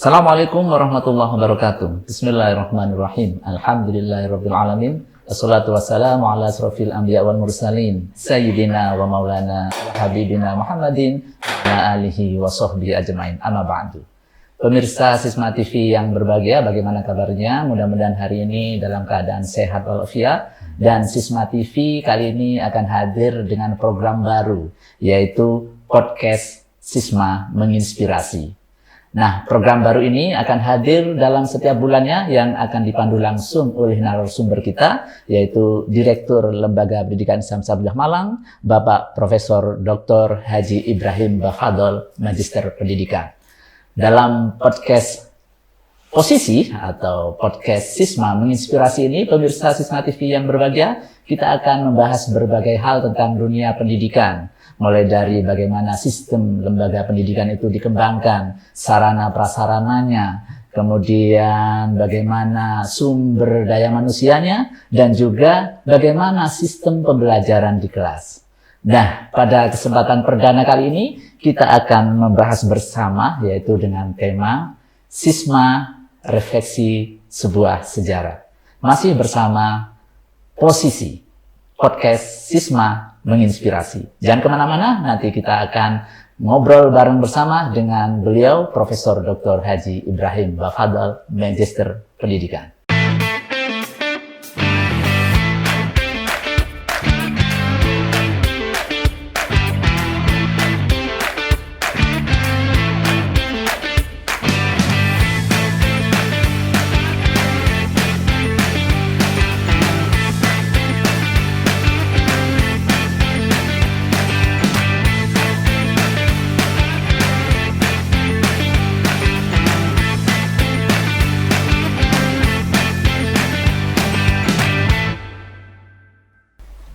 Assalamualaikum warahmatullahi wabarakatuh. Bismillahirrahmanirrahim. Alhamdulillahirabbil alamin. Wassalatu wassalamu ala asrofil anbiya wal mursalin. Sayyidina wa maulana wa habibina Muhammadin wa ala alihi wa sahbihi ajmain. Amma ba'du. Pemirsa Sisma TV yang berbahagia, bagaimana kabarnya? Mudah-mudahan hari ini dalam keadaan sehat walafiat. Dan Sisma TV kali ini akan hadir dengan program baru, yaitu podcast Sisma Menginspirasi. Nah, program baru ini akan hadir dalam setiap bulannya yang akan dipandu langsung oleh narasumber kita, yaitu Direktur Lembaga Pendidikan Islam Sabilullah Malang, Bapak Profesor Dr. Haji Ibrahim Bafadol, Magister Pendidikan. Dalam podcast Posisi atau podcast Sisma Menginspirasi ini, pemirsa Sisma TV yang berbahagia, kita akan membahas berbagai hal tentang dunia pendidikan. Mulai dari bagaimana sistem lembaga pendidikan itu dikembangkan, sarana prasarananya, kemudian bagaimana sumber daya manusianya, dan juga bagaimana sistem pembelajaran di kelas. Nah, pada kesempatan perdana kali ini, kita akan membahas bersama, yaitu dengan tema Sisma Refleksi Sebuah Sejarah. Masih bersama Posisi, podcast Sisma Menginspirasi. Jangan kemana-mana, nanti kita akan ngobrol bareng bersama dengan beliau, Profesor Dr. Haji Ibrahim Bafadol, Magister Pendidikan.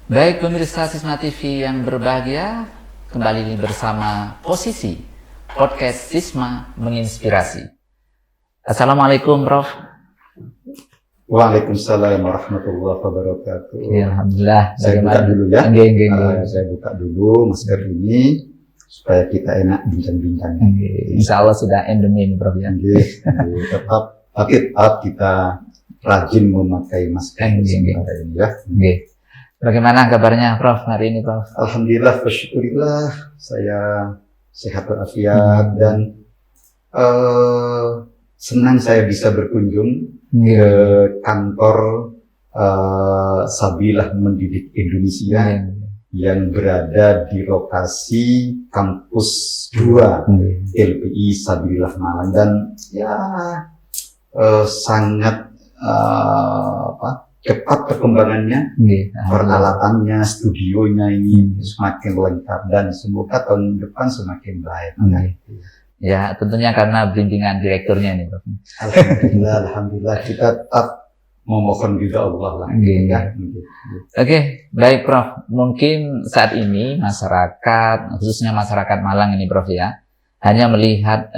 Baik pemirsa Sisma TV yang berbahagia, kembali bersama Posisi, podcast Sisma Menginspirasi. Assalamualaikum Prof. Waalaikumsalam warahmatullahi wabarakatuh. Ya, Alhamdulillah. Saya buka dulu ya. Saya buka dulu masker ini supaya kita enak bincang-bincangnya. Insya Allah sudah endemi ini Prof ya. Tetap kita rajin memakai masker sementara ini ya. Bagaimana kabarnya Prof hari ini Prof? Alhamdulillah, bersyukurillah saya sehat walafiat dan senang saya bisa berkunjung ke kantor Sabilullah Mendidik Indonesia yang berada di lokasi kampus 2 LPI Sabilullah Malang, dan ya sangat cepat perkembangannya, peralatannya, studionya ini semakin lengkap, dan semoga tahun depan semakin baik. Ya, tentunya karena bimbingan direkturnya ini Prof. Alhamdulillah kita tetap memohon juga Allah lah. Oke, baik Prof. Mungkin saat ini masyarakat, khususnya masyarakat Malang ini Prof ya, hanya melihat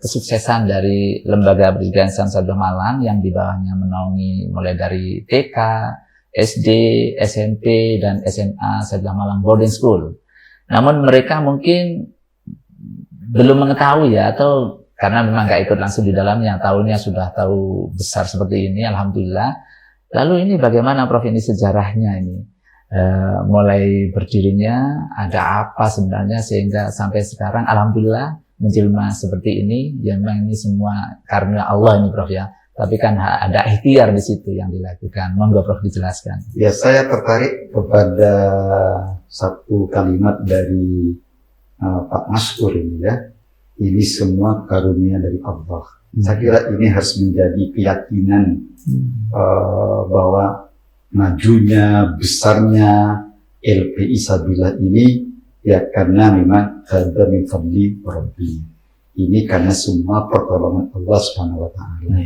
kesuksesan dari Lembaga Pendidikan Islam Sabilullah Malang yang di bawahnya menaungi mulai dari TK, SD, SMP, dan SMA Sabilullah Malang Boarding School. Namun mereka mungkin belum mengetahui ya, atau karena memang nggak ikut langsung di dalamnya, tahunya sudah tahu besar seperti ini, Alhamdulillah. Lalu ini bagaimana Prof ini sejarahnya ini? Mulai berdirinya, ada apa sebenarnya sehingga sampai sekarang Alhamdulillah menjelma seperti ini. Ya memang ini semua karunia Allah ini Prof ya, tapi kan ada ikhtiar di situ yang dilakukan. Monggo Prof dijelaskan. Ya, saya tertarik kepada satu kalimat dari Pak Maskur ini ya. Ini semua karunia dari Allah. Saya kira ini harus menjadi keyakinan bahwa majunya, besarnya LPI Sabillah ini ya karena memang hadza min fadli Rabbi. Ini karena semua pertolongan Allah Subhanahu wa taala.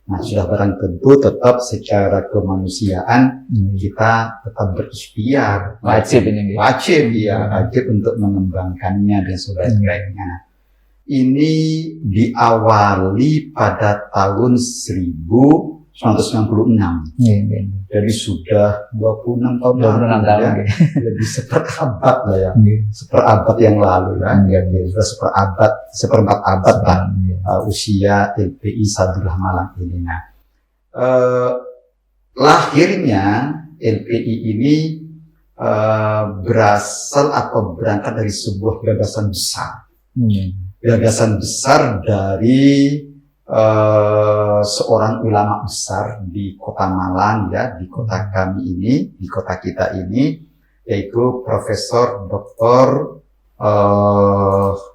Nah, sudah barang tentu tetap secara kemanusiaan kita tetap berikhtiar. Wajib ini. Wajib ya, wajib untuk mengembangkannya dan sebagainya. Ini diawali pada tahun 1996. Jadi sudah 26 tahun lalu. Ya. Jadi seperabad lah ya. Seperabad yang lalu ya. Jadi sudah seperempat abad lah usia LPI Sabillah Malang ini. Nah, lahirnya LPI ini berasal atau berangkat dari sebuah gagasan besar. Gagasan besar dari seorang ulama besar di kota Malang ya, di kota kami ini, di kota kita ini, yaitu Profesor Dr.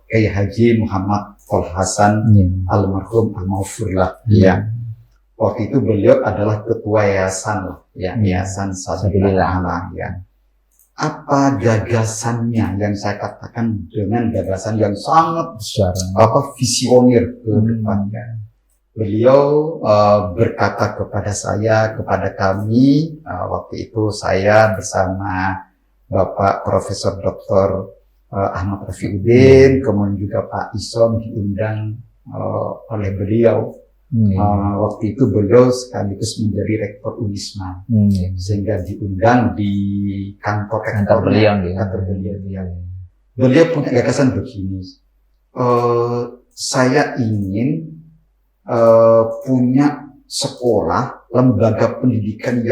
Kiai Haji Muhammad Tol Hasan almarhum al-Maghfurlah ya. Waktu itu beliau adalah ketua yayasan ya, Yayasan Sabillah Malang ya. Apa gagasannya yang saya katakan dengan gagasan yang sangat besar, visioner ke depannya. Beliau berkata kepada saya, kepada kami, waktu itu saya bersama Bapak Profesor Dr. Ahmad Rafiuddin, kemudian juga Pak Isom diundang oleh beliau. Waktu itu beliau sekaligus menjadi rektor Unisma, sehingga diundang di kantor beliau. Beliau punya gagasan begini, saya ingin punya sekolah, lembaga pendidikan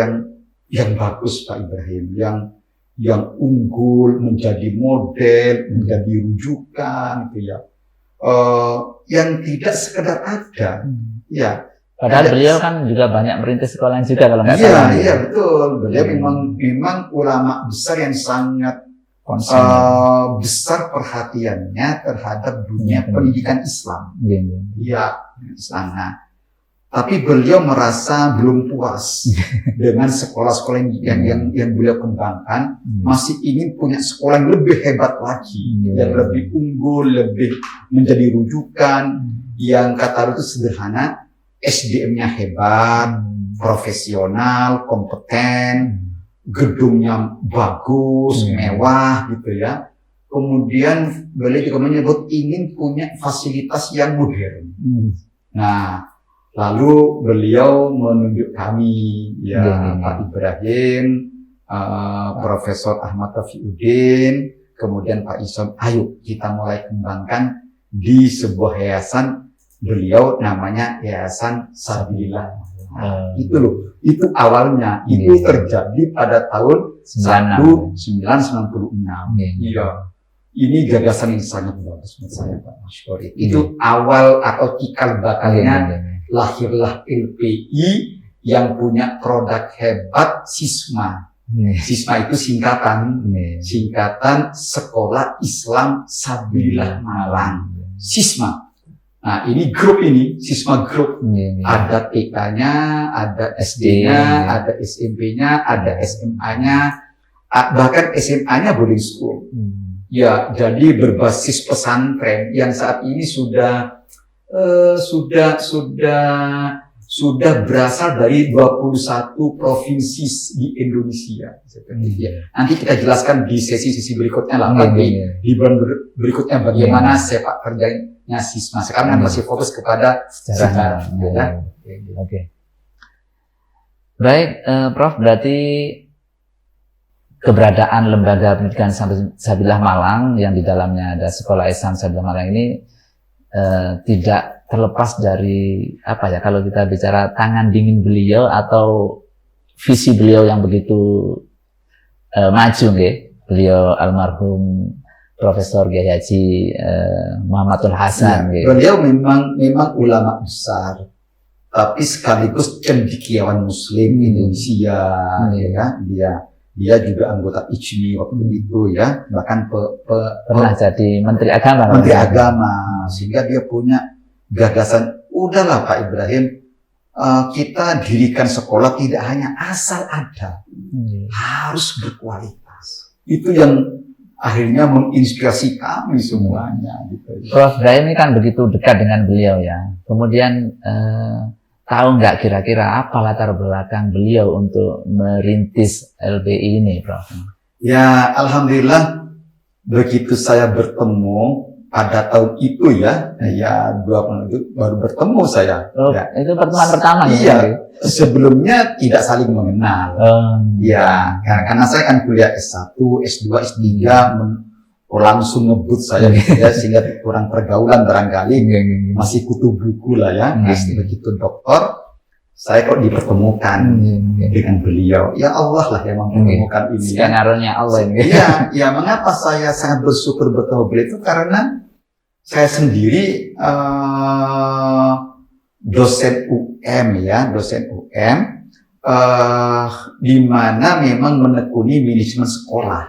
yang bagus Pak Ibrahim, yang unggul, menjadi model, menjadi rujukan, gitu ya. Yang tidak sekedar ada, ya. Padahal beliau kan juga banyak merintis sekolah juga kalau nggak salah. Iya betul. Beliau memang ulama besar yang sangat besar perhatiannya terhadap dunia pendidikan Islam. Iya, Islam. Nah, tapi beliau merasa belum puas dengan sekolah-sekolah yang beliau kembangkan, masih ingin punya sekolah yang lebih hebat lagi, yang lebih unggul, lebih menjadi rujukan, yang kata itu sederhana, SDM-nya hebat, profesional, kompeten, gedungnya bagus, mewah gitu ya. Kemudian beliau juga menyebut ingin punya fasilitas yang modern. Nah, lalu beliau menunjuk kami, ya Pak Ibrahim, Profesor Ahmad Rafiuddin, kemudian Pak Isom, ayo kita mulai kembangkan di sebuah yayasan. Beliau namanya Yayasan Sabillah. Itu loh, itu awalnya, itu terjadi pada tahun 1996. Iya. Ini gagasan yang sangat bagus menurut saya Pak Masyuri. Itu awal atau cikal bakalnya lahirlah LPI yang punya produk hebat SISMA. SISMA itu singkatan Sekolah Islam Sabillah Malang. SISMA. Nah, ini grup ini, SISMA Group. Ada TK-nya, ada SD-nya, ada SMP-nya, ada SMA-nya, bahkan SMA-nya boarding school. Ya, jadi berbasis pesantren yang saat ini sudah berasal dari 21 provinsi di Indonesia. Nanti kita jelaskan di sesi-sesi berikutnya lah, di bulan berikutnya bagaimana sepak terjangnya SISMA. Sekarang masih fokus kepada sejarah. Oke. Baik, Prof, berarti keberadaan lembaga pendidikan Sabillah Malang yang di dalamnya ada sekolah Ihsan Sabillah Malang ini tidak terlepas dari apa ya, kalau kita bicara tangan dingin beliau atau visi beliau yang begitu maju, beliau almarhum Profesor Kiai Haji Muhammad Tol Hasan. Beliau memang ulama besar, tapi sekaligus cendekiawan Muslim Indonesia, ya kan? Dia juga anggota IJMI waktu itu ya, bahkan pernah jadi Menteri Agama. Sehingga dia punya gagasan udahlah Pak Ibrahim, kita dirikan sekolah tidak hanya asal ada, harus berkualitas. Itu yang akhirnya menginspirasi kami semuanya. Gitu. Prof Ibrahim ini kan begitu dekat dengan beliau ya. Kemudian tahu nggak kira-kira apa latar belakang beliau untuk merintis LBI ini, Prof? Ya, alhamdulillah begitu saya bertemu pada tahun itu ya 2 tahun itu baru bertemu saya. Oh, ya. Itu pertemuan pertama Iya, ya? sebelumnya tidak saling mengenal. Ya, karena saya kan kuliah S1, S2, S3, langsung ngebut saya gitu ya, sehingga kurang pergaulan barangkali, masih kutu buku lah ya. Begitu doktor, saya kok dipertemukan dengan beliau. Ya Allah lah yang mempertemukan ini. Skenario-nya Allah ini. Iya, ya mengapa saya sangat bersyukur bertemu beliau itu karena saya sendiri dosen UM ya, dosen UM di mana memang menekuni manajemen sekolah.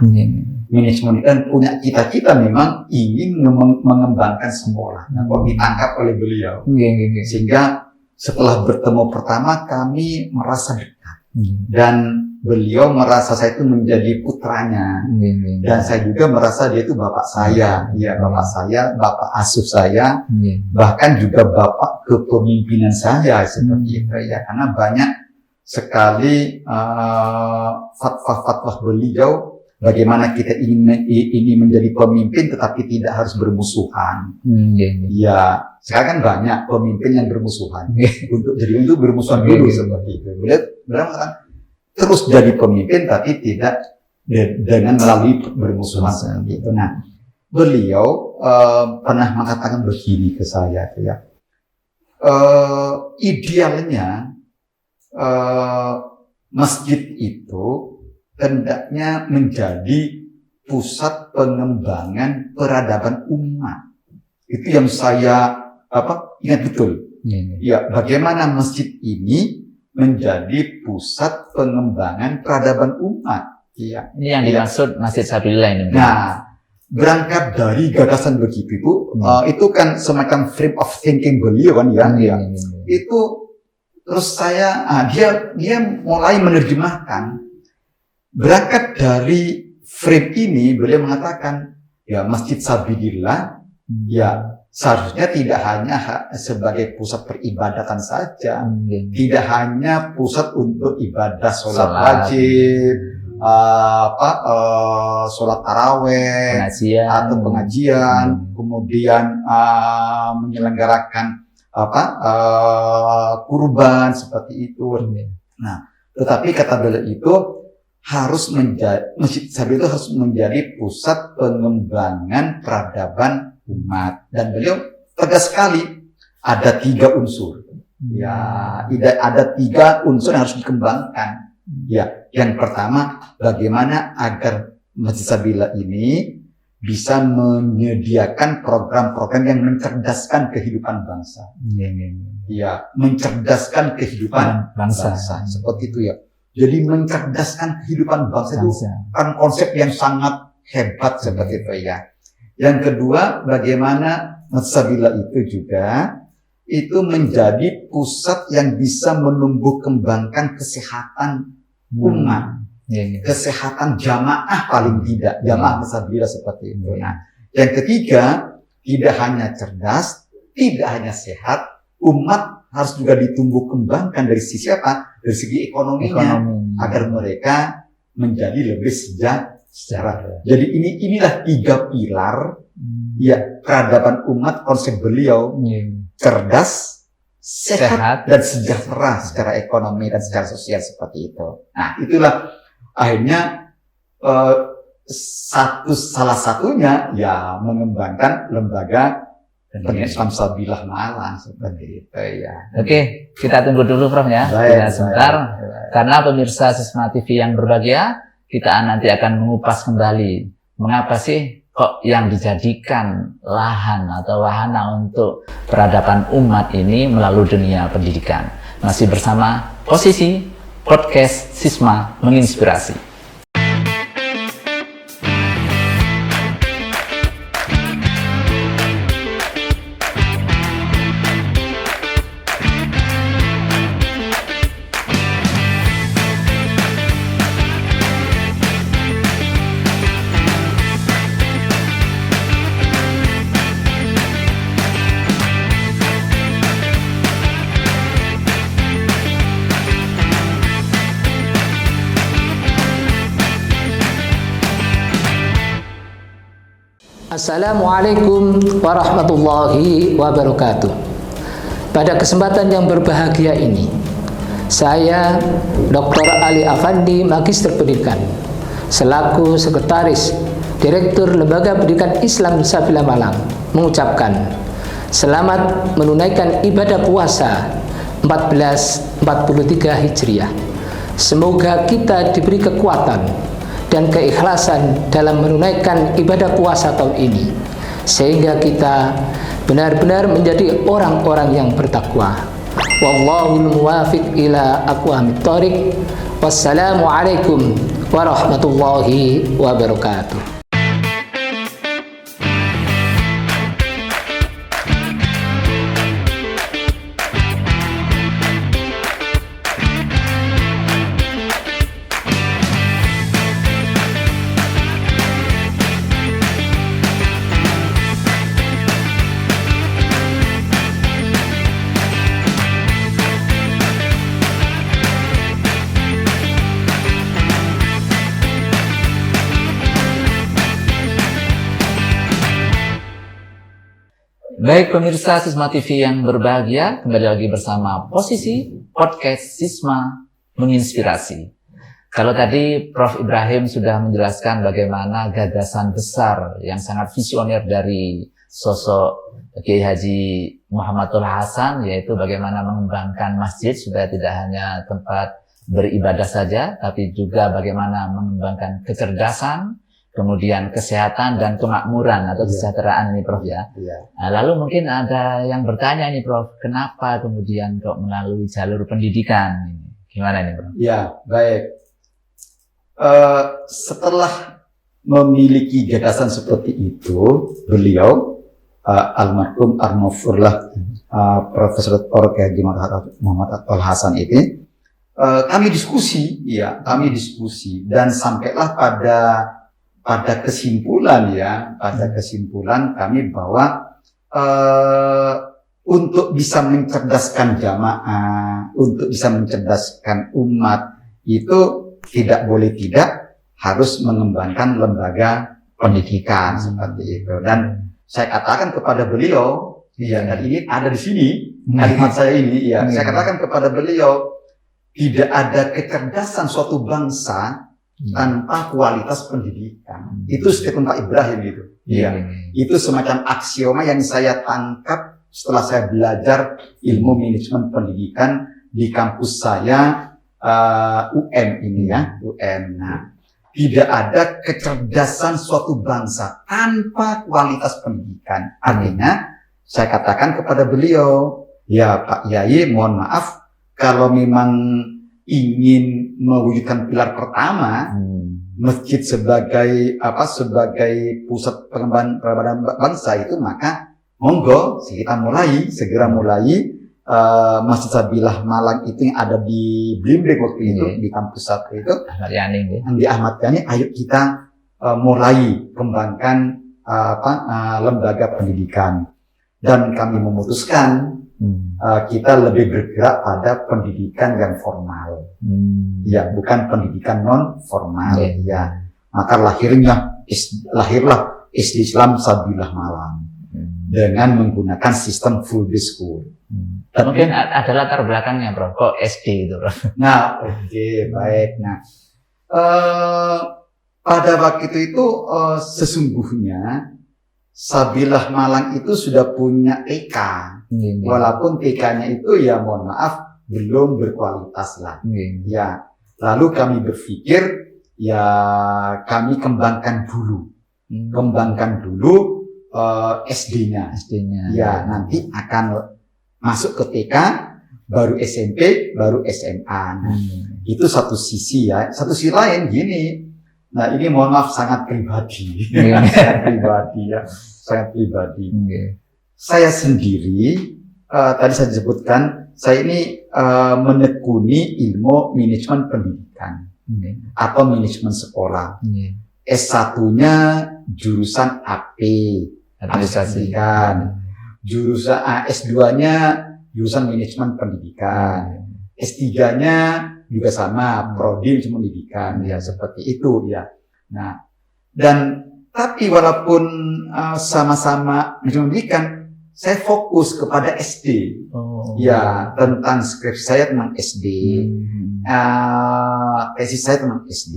Manajemen dan punya cita-cita memang ingin mengembangkan sekolah. Nah, kok ditangkap oleh beliau. Sehingga setelah bertemu pertama kami merasa dekat. Dan beliau merasa saya itu menjadi putranya. Dan saya juga merasa dia itu bapak saya. Ya, bapak saya, bapak asuh saya. Bahkan juga bapak kepemimpinan saya seperti itu ya. Karena banyak sekali fatwa-fatwa beliau bagaimana kita ini menjadi pemimpin tetapi tidak harus bermusuhan. Ya, sekarang kan banyak pemimpin yang bermusuhan. Untuk bermusuhan dulu seperti itu. Beliau mengatakan terus jadi pemimpin tapi tidak dengan melalui bermusuhan seperti itu. Nah, beliau pernah mengatakan begini ke saya ya. Idealnya masjid itu hendaknya menjadi pusat pengembangan peradaban umat. Itu yang saya ingat betul. Ya, bagaimana masjid ini menjadi pusat pengembangan peradaban umat. Ya. Ini yang dimaksud Masjid Sabilillah ini. Nah, berangkat dari gagasan begitu itu kan semacam frame of thinking beliau kan ya. Itu terus saya dia mulai menerjemahkan. Berangkat dari frame ini, beliau mengatakan, ya Masjid Sabilillah, ya seharusnya tidak hanya sebagai pusat peribadatan saja, tidak hanya pusat untuk ibadah sholat wajib, sholat taraweh, atau pengajian, kemudian menyelenggarakan kurban seperti itu. Nah, tetapi kata beliau itu harus Masjid Sabilillah itu harus menjadi pusat pengembangan peradaban umat. Dan beliau tegas sekali ada 3 unsur. Ya, ada 3 unsur yang harus dikembangkan. Ya, yang pertama bagaimana agar Masjid Sabilillah ini bisa menyediakan program-program yang mencerdaskan kehidupan bangsa. Ya, mencerdaskan kehidupan bangsa. Seperti itu ya. Jadi mencerdaskan kehidupan bangsa itu kan konsep yang sangat hebat seperti itu ya. Yang kedua, bagaimana Masjid Sabilillah itu juga itu menjadi pusat yang bisa menumbuh kembangkan kesehatan umat, kesehatan jamaah paling tidak, jamaah Masjid Sabilillah seperti itu. Nah, yang ketiga, tidak hanya cerdas, tidak hanya sehat, umat harus juga ditumbuh kembangkan dari sisi apa? Dari segi ekonominya, agar mereka menjadi lebih sejahtera. Jadi inilah 3 pilar ya peradaban umat konsep beliau, cerdas, sehat dan sejahtera secara ekonomi dan secara sosial seperti itu. Nah, itulah akhirnya salah satunya ya mengembangkan lembaga Islam Sabilillah Malang seperti itu ya. Oke, kita tunggu dulu Prof ya. Kita sebentar. Karena pemirsa Sisma TV yang berbahagia, kita nanti akan mengupas kembali mengapa sih kok yang dijadikan lahan atau wahana untuk peradaban umat ini melalui dunia pendidikan. Masih bersama Posisi Podcast Sisma Menginspirasi. Assalamualaikum warahmatullahi wabarakatuh. Pada kesempatan yang berbahagia ini, saya Dr. Ali Afandi, Magister Pendidikan, selaku Sekretaris Direktur Lembaga Pendidikan Islam Sabilah Malang, mengucapkan selamat menunaikan ibadah puasa 1443 Hijriah. Semoga kita diberi kekuatan dan keikhlasan dalam menunaikan ibadah puasa tahun ini, sehingga kita benar-benar menjadi orang-orang yang bertakwa. Wallahul muwafiq ila aqwamit thoriq. Wassalamualaikum warahmatullahi wabarakatuh. Baik pemirsa Sisma TV yang berbahagia, kembali lagi bersama Posisi Podcast Sisma Menginspirasi. Kalau tadi Prof. Ibrahim sudah menjelaskan bagaimana gagasan besar yang sangat visioner dari sosok Kiai Haji Muhammadul Hasan, yaitu bagaimana mengembangkan masjid supaya tidak hanya tempat beribadah saja, tapi juga bagaimana mengembangkan kecerdasan, kemudian kesehatan dan kemakmuran atau kesejahteraan ini Prof ya. Nah, lalu mungkin ada yang bertanya nih Prof, kenapa kemudian kok melalui jalur pendidikan? Gimana nih Prof? Ya, baik. Setelah memiliki gagasan seperti itu, beliau almarhum Armafurlah Profesor Dr. Haji Muhammad Al-Hasan ini kami diskusi dan sampailah pada kesimpulan kami bahwa untuk bisa mencerdaskan jamaah, untuk bisa mencerdaskan umat, itu tidak boleh tidak harus mengembangkan lembaga pendidikan seperti itu. Dan saya katakan kepada beliau, dan ini ada di sini kalimat saya ini, saya katakan kepada beliau, tidak ada kecerdasan suatu bangsa tanpa kualitas pendidikan. Itu statement Pak Ibrahim itu. Itu semacam aksioma yang saya tangkap setelah saya belajar ilmu manajemen pendidikan di kampus saya UM ini UM. Nah, tidak ada kecerdasan suatu bangsa tanpa kualitas pendidikan. Artinya saya katakan kepada beliau, ya Pak Yai, mohon maaf kalau memang ingin mewujudkan pilar pertama, masjid sebagai pusat pengembangan bangsa itu, maka monggo kita segera mulai Masjid Sabilah Malang itu yang ada di Blimbing waktu itu, di kampus satu itu Ahmad Yani, di Ahmad Yani. Ayo kita mulai kembangkan lembaga pendidikan, dan kami memutuskan kita lebih bergerak pada pendidikan yang formal, bukan pendidikan non formal. Maka lahirlah SD Islam Sabilah Malang dengan menggunakan sistem full day school. Mungkin ada latar belakangnya Bro, kok SD itu Bro? Nah, baik. Nah, pada waktu itu sesungguhnya Sabilah Malang itu sudah punya TK. Walaupun TK-nya itu mohon maaf belum berkualitas lah. Lalu kami berpikir kami kembangkan dulu SD-nya. Nanti akan masuk ke TK, baru SMP, baru SMA. Itu satu sisi ya. Satu sisi lain gini. Nah, ini mohon maaf sangat pribadi. Sangat pribadi. Saya sendiri, tadi saya sebutkan, saya ini menekuni ilmu manajemen pendidikan atau manajemen sekolah. S1-nya jurusan AP, administrasi pendidikan. Jurusan S2-nya jurusan manajemen pendidikan. S3-nya juga sama, prodi manajemen pendidikan, seperti itu ya. Nah, dan Tapi walaupun sama-sama pendidikan, saya fokus kepada SD. Ya, tentang skripsi saya tentang SD. Tesis saya tentang SD.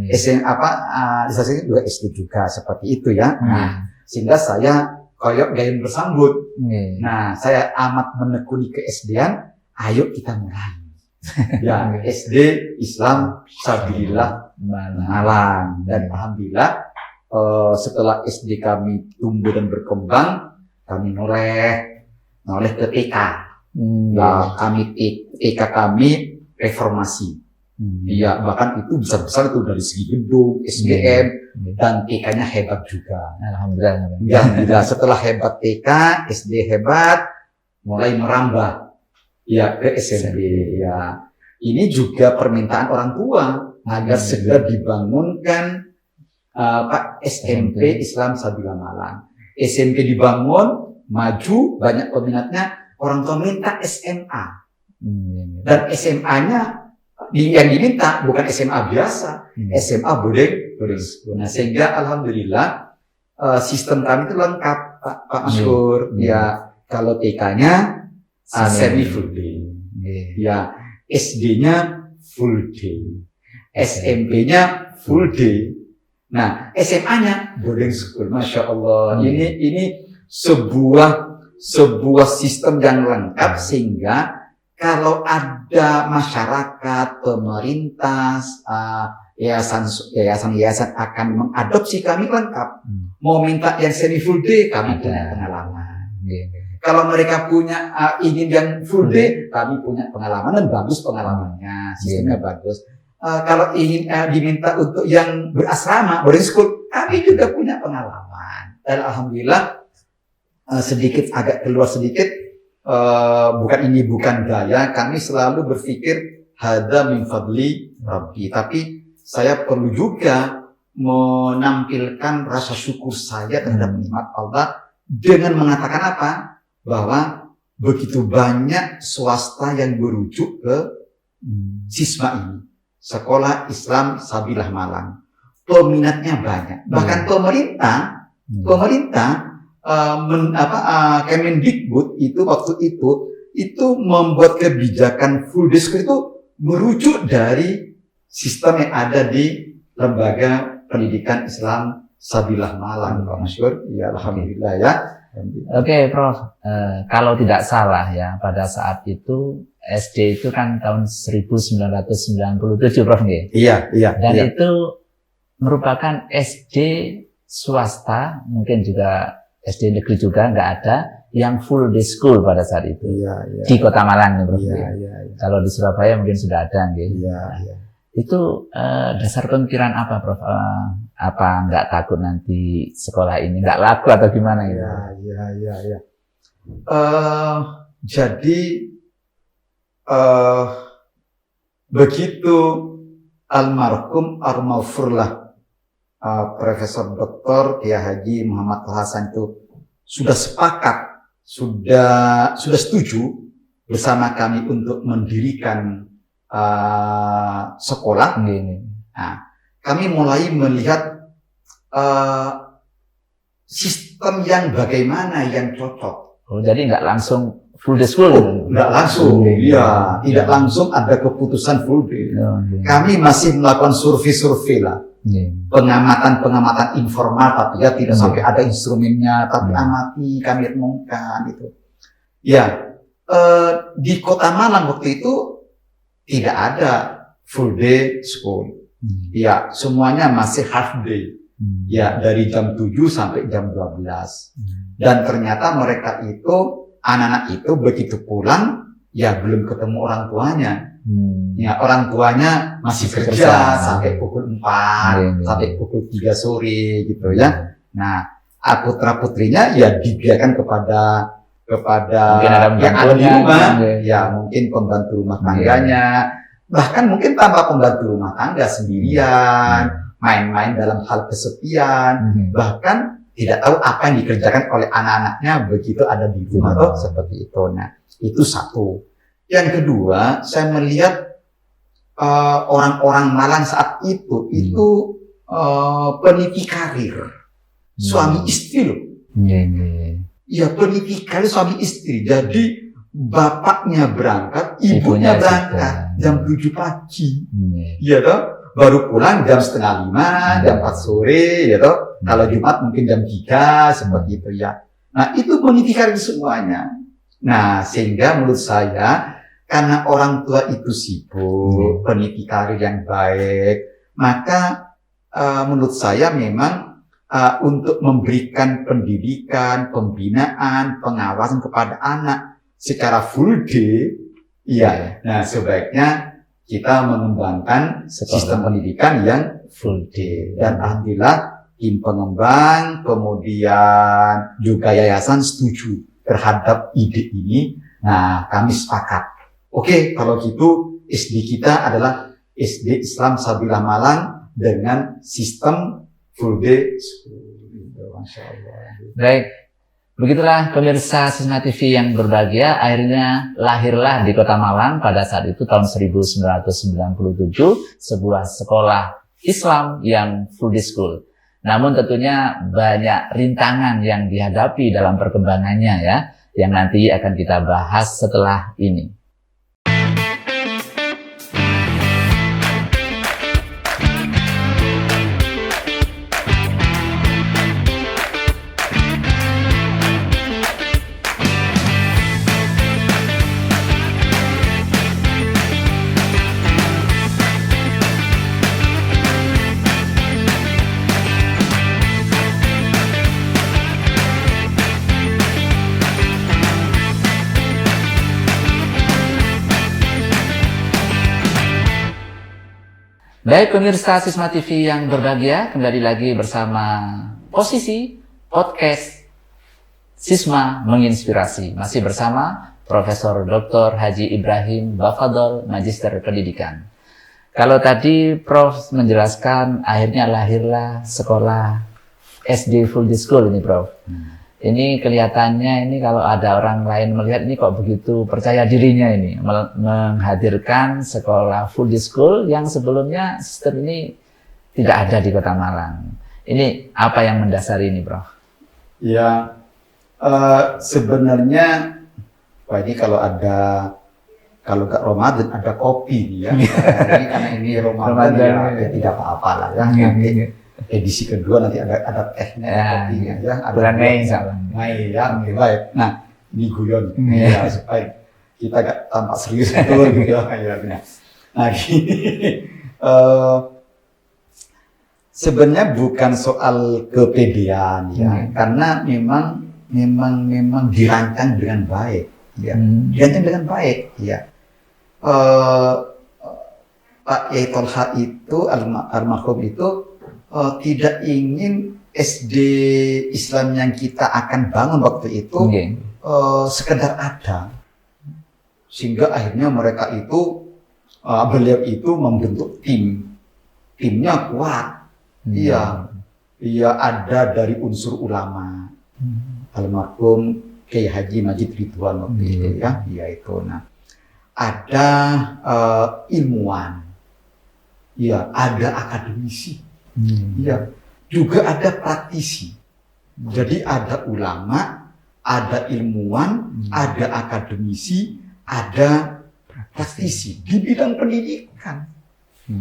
Dissertasi juga SD juga seperti itu ya. Nah, sehingga saya koyok gayung bersambut. Nah, saya amat menekuni ke SD-an. Ayo kita mulai. Ya, SD Islam Sabilillah Malang. Dan alhamdulillah setelah SD kami tumbuh dan berkembang, kami noleh ke TK. Nah, TK kami reformasi. Iya, bahkan itu besar-besar itu dari segi gedung, SDM, dan TK-nya hebat juga. Alhamdulillah. Alhamdulillah. Setelah hebat TK, SD hebat, mulai merambah ya ke SMP. Ya, ini juga permintaan orang tua agar segera dibangunkan Pak SMP Islam Sabilillah Malang. SMP dibangun, maju, banyak peminatnya. Orang tua minta SMA. Dan SMA-nya yang diminta bukan SMA biasa, SMA boarding school. Nah, sehingga alhamdulillah sistem kami itu lengkap, Pak Masyur. Ya, kalau TK-nya semi full day. Ya, SD-nya full day. SMP-nya full day. Nah, SMA-nya boarding school. Masya Allah. Ini sebuah sistem yang lengkap sehingga kalau ada masyarakat, pemerintah, yayasan akan mengadopsi kami lengkap. Mau minta yang semi full day, kami punya pengalaman. Kalau mereka punya ingin yang full day, kami punya pengalaman dan bagus pengalamannya, sistemnya bagus. Kalau ingin diminta untuk yang berasrama, boarding school, kami juga punya pengalaman. Dan alhamdulillah agak keluar sedikit, bukan gaya, kami selalu berpikir hadza min fadli Rabbi. Tapi saya perlu juga menampilkan rasa syukur saya terhadap nikmat Allah dengan mengatakan apa? Bahwa begitu banyak swasta yang merujuk ke Sisma ini. Sekolah Islam Sabilillah Malang. Peminatnya banyak. Bahkan pemerintah Kemendikbud itu waktu itu membuat kebijakan full day school itu merujuk dari sistem yang ada di Lembaga Pendidikan Islam Sabilillah Malang, Pak Masyur. Ya, alhamdulillah ya. Oke, Prof. Kalau tidak salah ya, pada saat itu SD itu kan tahun 1997, Prof. Iya. Dan itu merupakan SD swasta, mungkin juga SD negeri juga nggak ada yang full day school pada saat itu. Di Kota Malang, Prof. Kalau di Surabaya mungkin sudah ada, Itu dasar pemikiran apa, Prof? Apa nggak takut nanti sekolah ini nggak laku atau gimana gitu? Jadi begitu almarhum Armaufurlah Profesor Dr. Kiai Haji Muhammad Hasan itu sudah sepakat, sudah setuju bersama kami untuk mendirikan sekolah. Nah, kami mulai melihat sistem yang bagaimana yang cocok. Jadi nggak langsung full day school? Nggak langsung, tidak langsung ada keputusan full day. Kami masih melakukan survei lah. Pengamatan informal, tapi ya tidak sampai ada instrumennya, tapi amati, kami renungkan itu. Ya, di Kota Malang waktu itu tidak ada full day school. Ya, semuanya masih half day. Ya, dari jam 7 sampai jam 12. Dan ternyata mereka itu, anak-anak itu begitu pulang, ya belum ketemu orang tuanya. Ya, orang tuanya masih kerja sampai pukul 4, sampai pukul 3 sore gitu ya. Nah, putra-putrinya ya dibiarkan kepada yang ada di rumah, ya mungkin pembantu rumah tangganya, bahkan mungkin tanpa pembantu rumah tangga, sendirian, main-main dalam hal kesepian, bahkan tidak tahu apa yang dikerjakan oleh anak-anaknya begitu ada di rumah tuh seperti itu. Nah, itu satu. Yang kedua, saya melihat orang-orang Malang saat itu peniti karir. suami istri loh. Ya pendidikan suami istri. Jadi bapaknya berangkat, ibunya berangkat jam 7 pagi. Iya toh? Baru pulang jam 4:30, jam 4 sore, ya toh? Kalau Jumat mungkin jam 3, seperti itu ya. Nah, itu pendidikan semuanya. Nah, sehingga menurut saya, karena orang tua itu sibuk, pendidikan yang baik, maka menurut saya memang untuk memberikan pendidikan, pembinaan, pengawasan kepada anak secara full day, iya. Nah, sebaiknya kita mengembangkan sistem pendidikan yang full day. Dan alhamdulillah tim pengembang, kemudian juga yayasan setuju terhadap ide ini. Nah, kami sepakat. Oke, kalau gitu SD kita adalah SD Islam Sabilah Malang dengan sistem full day school. Masya Allah. Baik, begitulah pemirsa Sisma TV yang berbahagia. Akhirnya lahirlah di Kota Malang pada saat itu tahun 1997 sebuah sekolah Islam yang full day school. Namun tentunya banyak rintangan yang dihadapi dalam perkembangannya ya, yang nanti akan kita bahas setelah ini. Baik pemirsa Sisma TV yang berbahagia, kembali lagi bersama Posisi Podcast Sisma Menginspirasi. Masih bersama Profesor Dr. Haji Ibrahim Bafadol, Magister Pendidikan. Kalau tadi Prof menjelaskan akhirnya lahirlah sekolah SD full day school ini Prof. Ini kelihatannya ini kalau ada orang lain melihat ini kok begitu percaya dirinya ini menghadirkan sekolah full day school yang sebelumnya sistem ini tidak ada di Kota Malang. Ini apa yang mendasari ini, Prof? Ya, sebenarnya, wah ini kalau nggak Ramadan ada kopi nih ya. Ini karena ini Ramadan ya tidak apa-apa lah ya. Nanti edisi kedua nanti ada tehnya, kopinya ya. Ada bulan Mei, Mei ya, oke baik. Nah, ini guyon ya supaya kita nggak tampak serius betul gitu ya. Nah, gini, sebenarnya bukan soal kepedean ya, karena memang dirancang dengan baik ya, dirancang dengan baik ya. Pak Yai Tolha itu almarhum itu tidak ingin SD Islam yang kita akan bangun waktu itu sekedar ada, sehingga akhirnya mereka itu beliau itu membentuk timnya kuat. Iya, ada dari unsur ulama, almarhum Kiai Haji Majid Ridwan waktu itu ya, itu. Nah, ada ilmuwan, ya, ada akademisi. Ya, juga ada praktisi. Jadi ada ulama, ada ilmuwan, ada akademisi, ada praktisi di bidang pendidikan.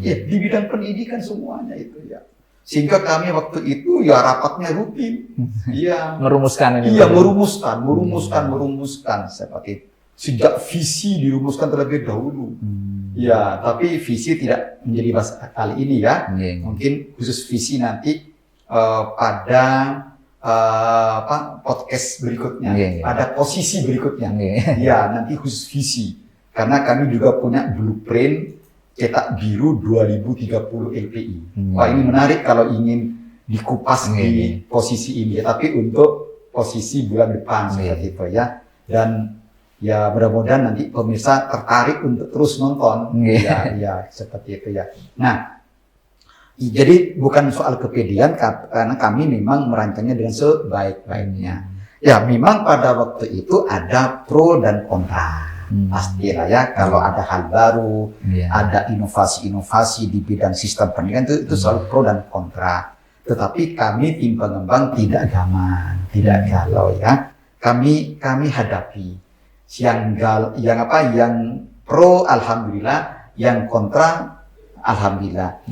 Ya, di bidang pendidikan semuanya itu ya. Sehingga kami waktu itu ya rapatnya rutin. Iya. Merumuskan ini. Iya, merumuskan seperti sejak visi dirumuskan terlebih dahulu. Ya, tapi visi tidak menjadi bahas kali ini ya. Mungkin khusus visi nanti pada podcast berikutnya, pada posisi berikutnya. Ya, nanti khusus visi. Karena kami juga punya blueprint cetak biru 2030 LPI. Wah, ini menarik kalau ingin dikupas di posisi ini, tapi untuk posisi bulan depan seperti itu ya. Dan ya mudah-mudahan nanti pemirsa tertarik untuk terus nonton. Ya, seperti itu ya. Nah, jadi bukan soal kepedean karena kami memang merancangnya dengan sebaik-baiknya. Ya, memang pada waktu itu ada pro dan kontra. Pastilah ya, kalau ada hal baru, ada inovasi-inovasi di bidang sistem pendidikan itu selalu pro dan kontra. Tetapi kami tim pengembang tidak gaman, tidak galau ya. Kami hadapi yang pro alhamdulillah, yang kontra alhamdulillah.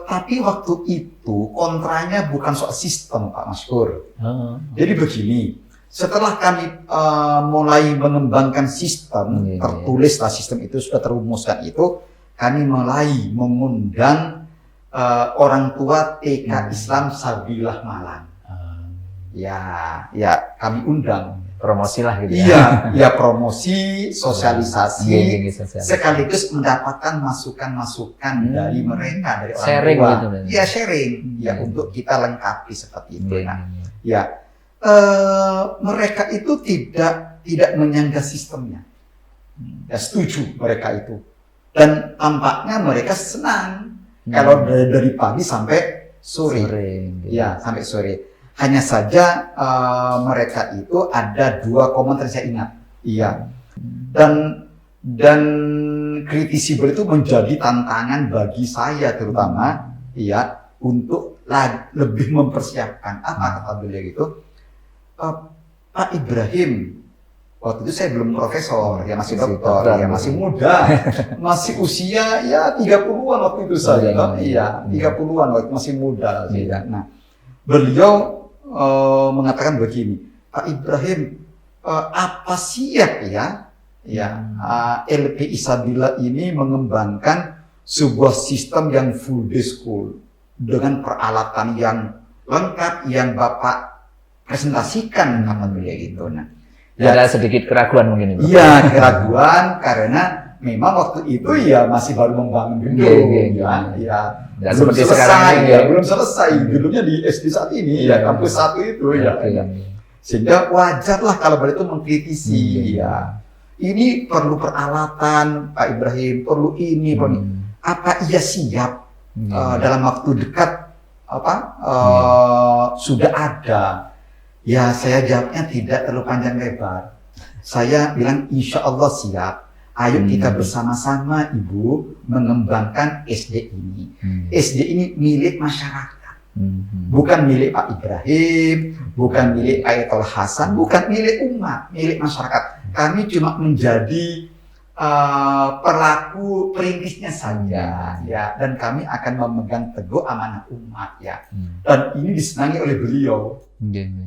Tapi waktu itu kontranya bukan soal sistem, Pak Maskur. Jadi begini, setelah kami mulai mengembangkan sistem, tertulislah sistem itu, sudah terumuskan itu, kami mulai mengundang orang tua TK Islam Sabilah Malang. Ya kami undang. Promosi lah gitu ya. Promosi, sosialisasi, sekaligus mendapatkan masukan-masukan dari mereka, dari orang sharing tua. Gitu, ya sharing, ya untuk kita lengkapi seperti itu. Mereka itu tidak menyangga sistemnya. Ya setuju mereka itu. Dan tampaknya mereka senang kalau dari pagi sampai sore. Ya, sampai sore. Hanya saja mereka itu ada 2 komentar saya ingat. Iya. Dan kritisibel itu menjadi tantangan bagi saya terutama untuk lebih mempersiapkan. Apa kata beliau itu? Pak Ibrahim, waktu itu saya belum profesor, ya masih doktor, ya masih muda, masih usia ya 30-an waktu itu saya. Iya, 30-an waktu masih muda. Nah, beliau mengatakan begini, Pak Ibrahim, apa siap LPI Sabilah ini mengembangkan sebuah sistem yang full day school dengan peralatan yang lengkap yang Bapak presentasikan, kata beliau gitu. Nah, ada sedikit keraguan mungkin itu. Iya, keraguan karena memang waktu itu masih baru membangun gedung, belum selesai, belum selesai gedungnya di SD saat ini, kampus 1 itu, sehingga wajarlah kalau beliau itu mengkritisi, ini perlu peralatan, Pak Ibrahim, perlu ini, perlu apa ia siap dalam waktu dekat sudah ada? Ya, saya jawabnya tidak terlalu panjang lebar. Saya bilang insya Allah siap. Ayo kita bersama-sama Ibu mengembangkan SD ini. SD ini milik masyarakat. Bukan milik Pak Ibrahim, bukan milik Ayatul Hasan, bukan milik umat, milik masyarakat. Kami cuma menjadi pelaku perintisnya saja, dan kami akan memegang teguh amanah umat, Dan ini disenangi oleh beliau.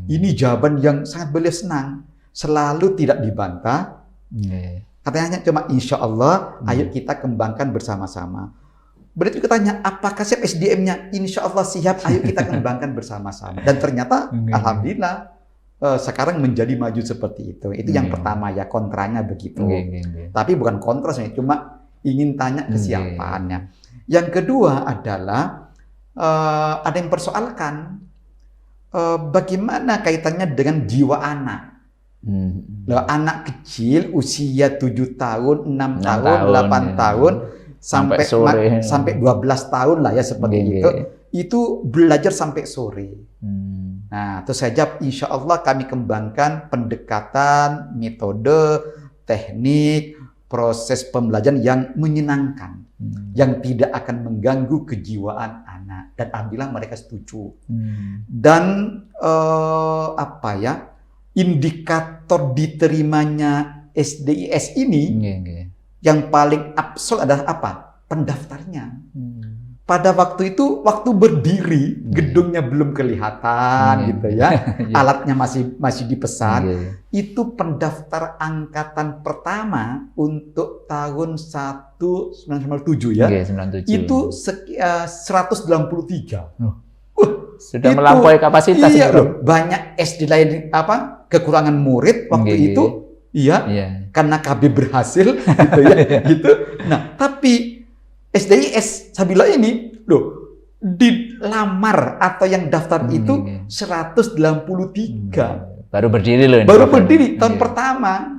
Ini jawaban yang sangat beliau senang, selalu tidak dibantah. Katanya cuma insya Allah, ayo kita kembangkan bersama-sama. Berarti kita tanya, apakah siap SDM-nya? Insya Allah siap, ayo kita kembangkan bersama-sama. Dan ternyata, alhamdulillah, sekarang menjadi maju seperti itu. Itu yang pertama kontranya begitu. Tapi bukan kontra, cuma ingin tanya kesiapannya. Yang kedua adalah, ada yang persoalkan, bagaimana kaitannya dengan jiwa anak. Anak kecil usia 7 tahun, 6 tahun, 8 tahun sampai 12 tahun lah seperti itu belajar sampai sore. Nah, terus saya jawab insya Allah kami kembangkan pendekatan, metode, teknik, proses pembelajaran yang menyenangkan, yang tidak akan mengganggu kejiwaan anak, dan alhamdulillah mereka setuju. Dan indikator diterimanya SDIS ini yang paling absolut adalah apa? Pendaftarnya. Pada waktu itu, waktu berdiri, gedungnya belum kelihatan alatnya masih dipesan. Itu pendaftar angkatan pertama untuk tahun 1997 itu 183. Sudah melampaui kapasitas. Banyak SD lain kekurangan murid waktu itu, karena KB berhasil, Nah, tapi SDIS Sabilah ini, dilamar atau yang daftar itu 183. Baru berdiri loh ini. Baru berdiri tahun pertama,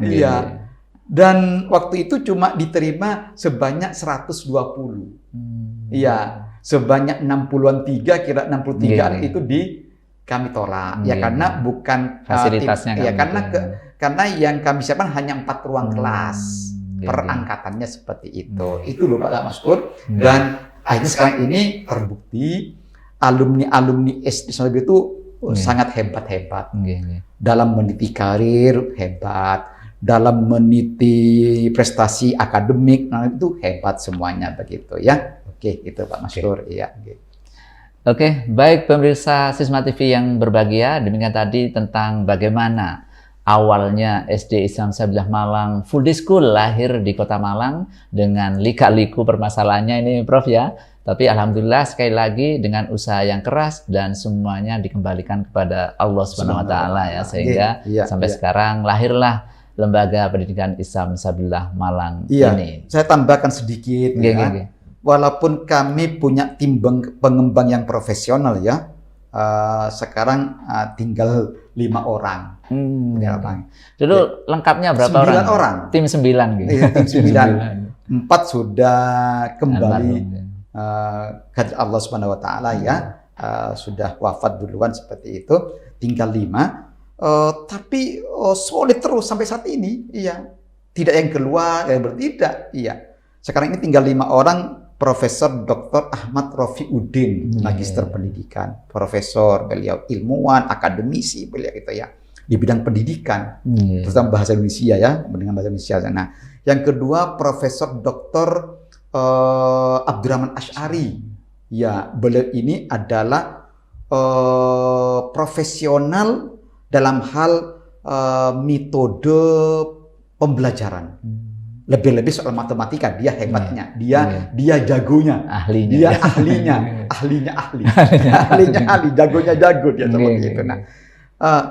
Dan waktu itu cuma diterima sebanyak 120. Sebanyak 63 itu kami tolak. Karena bukan fasilitasnya. Karena yang kami siapkan hanya 4 ruang kelas per angkatannya seperti itu. Itu loh Pak Maskur. Dan akhirnya sekarang ini terbukti alumni SD itu sangat hebat-hebat. Dalam meniti karir hebat, dalam meniti prestasi akademik, nah itu hebat semuanya begitu ya. Oke, itu Pak Masyhur. Iya. Oke, baik pemirsa Sisma TV yang berbahagia, demikian tadi tentang bagaimana awalnya SD Islam Sabilah Malang Full Day School lahir di Kota Malang dengan lika-liku permasalahannya ini Prof ya. Tapi alhamdulillah sekali lagi dengan usaha yang keras dan semuanya dikembalikan kepada Allah Subhanahu wa taala ya, sehingga sampai sekarang lahirlah Lembaga Pendidikan Islam Sabilah Malang ini. Saya tambahkan sedikit ya. Walaupun kami punya tim pengembang yang profesional ya, sekarang tinggal 5 orang. Dulu lengkapnya berapa 9 orang? Tim 9 gitu. Tim 9. 4 sudah kembali ke Allah Subhanahu wa taala ya. Sudah wafat duluan seperti itu. Tinggal 5. Tapi solid terus sampai saat ini. Iya. Tidak yang keluar, yang bertidak. Iya. Sekarang ini tinggal 5 orang. Profesor Dr. Ahmad Rafiuddin, Magister Pendidikan, Profesor, beliau ilmuwan, akademisi, beliau gitu ya, di bidang pendidikan, terutama bahasa Indonesia ya, dengan bahasa Indonesia. Nah, yang kedua Profesor Dr. Abdurrahman Asy'ari, ya, beliau ini adalah profesional dalam hal metode pembelajaran. Lebih-lebih soal matematika, dia hebatnya, dia jagonya, dia ahlinya, jagonya jago dia seperti itu. Nah,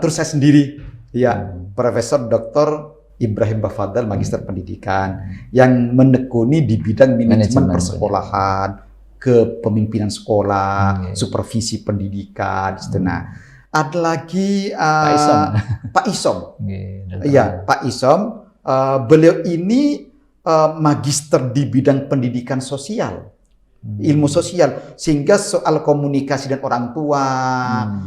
terus saya sendiri, ya, Profesor Dr. Ibrahim Bafadal, Magister Pendidikan, yang menekuni di bidang manajemen persekolahan, kepemimpinan sekolah, supervisi pendidikan. Nah, ada lagi Pak Isom, iya, Pak Isom. Beliau ini magister di bidang pendidikan sosial, ilmu sosial, sehingga soal komunikasi dan orang tua,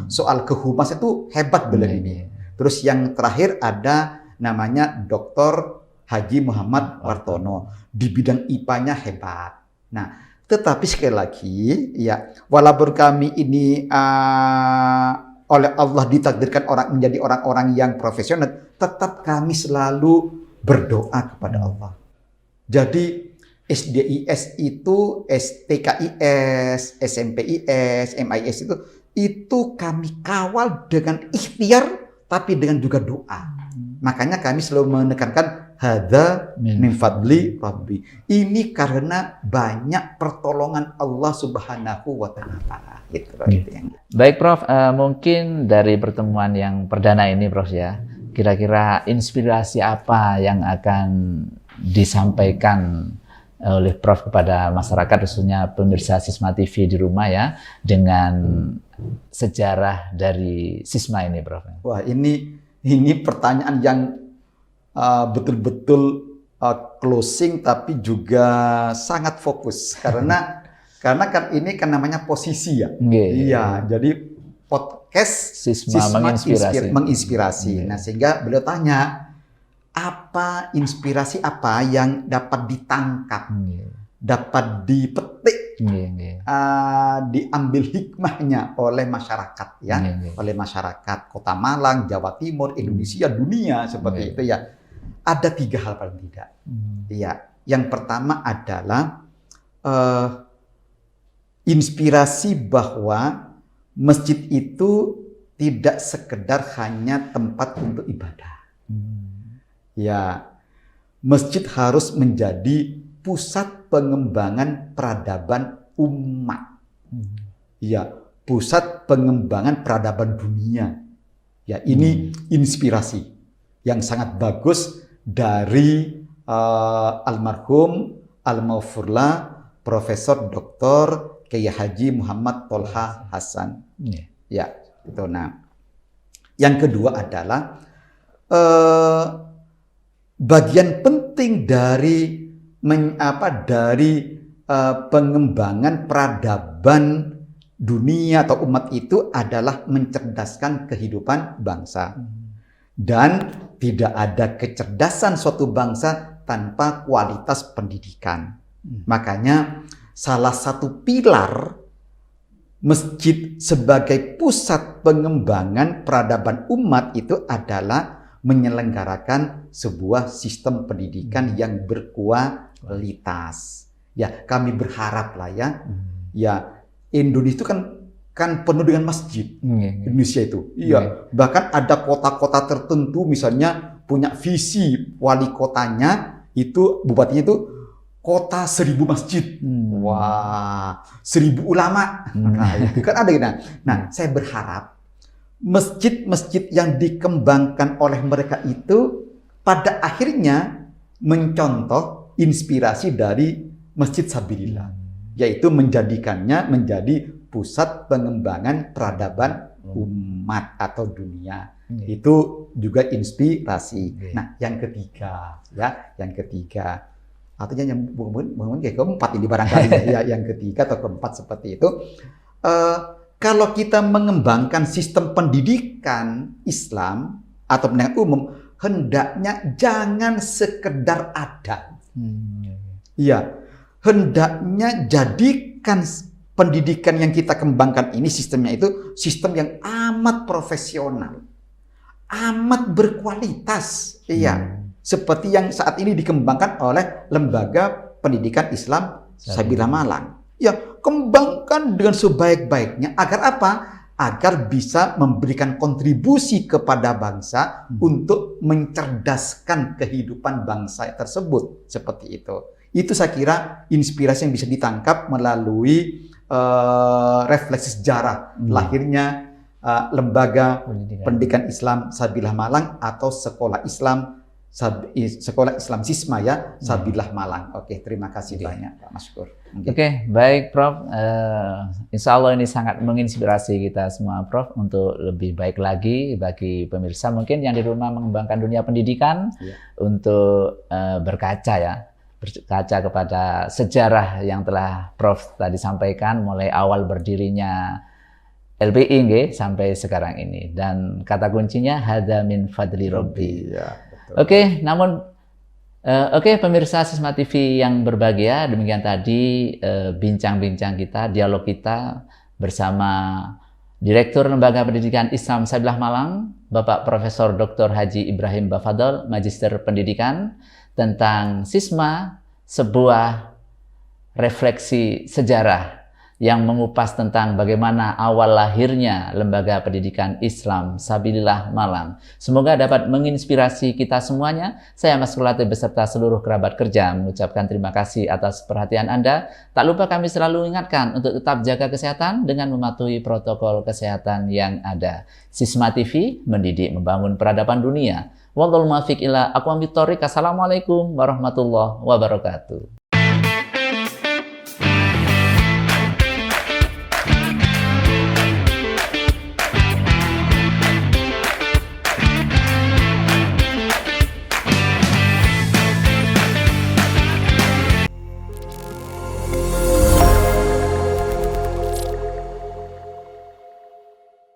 soal kehumas itu hebat beliau ini. Terus yang terakhir ada namanya Dr. Haji Muhammad Wartono, di bidang IPA-nya hebat. Nah, tetapi sekali lagi, ya, walaupun kami ini oleh Allah ditakdirkan menjadi orang-orang yang profesional, tetap kami selalu berdoa kepada Allah. Jadi SDIS itu, STKIS, SMPIS, MIS itu kami kawal dengan ikhtiar, tapi dengan juga doa. Makanya kami selalu menekankan hadza min fadli rabbi. Ini karena banyak pertolongan Allah Subhanahu wa taala. Gitu. Baik Prof, mungkin dari pertemuan yang perdana ini Prof ya, kira-kira inspirasi apa yang akan disampaikan oleh Prof kepada masyarakat, khususnya pemirsa Sisma TV di rumah ya, dengan sejarah dari Sisma ini Prof? Wah, ini pertanyaan yang betul-betul closing tapi juga sangat fokus karena kan ini kan namanya posisi ya. Iya, jadi podcast Sisma menginspirasi. Nah, sehingga beliau tanya, apa inspirasi apa yang dapat ditangkap, dapat dipetik, diambil hikmahnya oleh masyarakat ya, oleh masyarakat Kota Malang, Jawa Timur, Indonesia, dunia seperti itu ya. Ada 3 hal paling tidak. Iya, yang pertama adalah inspirasi bahwa masjid itu tidak sekedar hanya tempat untuk ibadah. Ya, masjid harus menjadi pusat pengembangan peradaban umat. Ya, pusat pengembangan peradaban dunia. Ya, ini inspirasi yang sangat bagus dari almarhum Al-Maghfurlah Profesor Dr. Kiai Haji Muhammad Tolha Hasan. Ya, itu. Nah, yang kedua adalah bagian penting dari pengembangan peradaban dunia atau umat itu adalah mencerdaskan kehidupan bangsa. Dan tidak ada kecerdasan suatu bangsa tanpa kualitas pendidikan. Makanya salah satu pilar masjid sebagai pusat pengembangan peradaban umat itu adalah menyelenggarakan sebuah sistem pendidikan yang berkualitas. Ya, kami berharap lah ya, ya Indonesia itu kan penuh dengan masjid. Indonesia itu, iya. Bahkan ada kota-kota tertentu, misalnya punya visi wali kotanya itu, bupatinya itu kota 1000 masjid. Wah, 1000 ulama. Nah, itu kan ada. Nah, saya berharap masjid-masjid yang dikembangkan oleh mereka itu pada akhirnya mencontoh inspirasi dari Masjid Sabilillah, yaitu menjadikannya menjadi pusat pengembangan peradaban umat atau dunia. Itu juga inspirasi. Nah, yang ketiga, artinya yang mungkin keempat ini barangkali ya, yang ketiga atau keempat seperti itu. Kalau kita mengembangkan sistem pendidikan Islam atau pendidikan umum, hendaknya jangan sekedar ada. Iya, hendaknya jadikan pendidikan yang kita kembangkan ini, sistemnya itu sistem yang amat profesional, amat berkualitas. Iya, seperti yang saat ini dikembangkan oleh Lembaga Pendidikan Islam Sabilah Malang. Ya, kembangkan dengan sebaik-baiknya. Agar apa? Agar bisa memberikan kontribusi kepada bangsa untuk mencerdaskan kehidupan bangsa tersebut. Seperti itu. Itu saya kira inspirasi yang bisa ditangkap melalui refleksi sejarah lahirnya Lembaga Pendidikan Islam Sabilah Malang atau Sekolah Islam Sisma ya, Sabilah Malang. Oke, terima kasih banyak Pak Maskur. Oke, baik Prof. Insya Allah ini sangat menginspirasi kita semua Prof untuk lebih baik lagi bagi pemirsa mungkin yang di rumah mengembangkan dunia pendidikan untuk berkaca kepada sejarah yang telah Prof tadi sampaikan mulai awal berdirinya LPI sampai sekarang ini, dan kata kuncinya hadza min fadli Rabbi. Oke, pemirsa Sisma TV yang berbahagia, demikian tadi bincang-bincang kita, dialog kita bersama Direktur Lembaga Pendidikan Islam Sabilah Malang, Bapak Profesor Dr. Haji Ibrahim Bafadol, Magister Pendidikan, tentang Sisma, sebuah refleksi sejarah yang mengupas tentang bagaimana awal lahirnya Lembaga Pendidikan Islam Sabilillah Malang. Semoga dapat menginspirasi kita semuanya. Saya Mas Kulati beserta seluruh kerabat kerja mengucapkan terima kasih atas perhatian Anda. Tak lupa kami selalu ingatkan untuk tetap jaga kesehatan dengan mematuhi protokol kesehatan yang ada. Sisma TV, mendidik membangun peradaban dunia. Wallahul muwaffiq ila aqwamit thoriq. Assalamualaikum warahmatullahi wabarakatuh.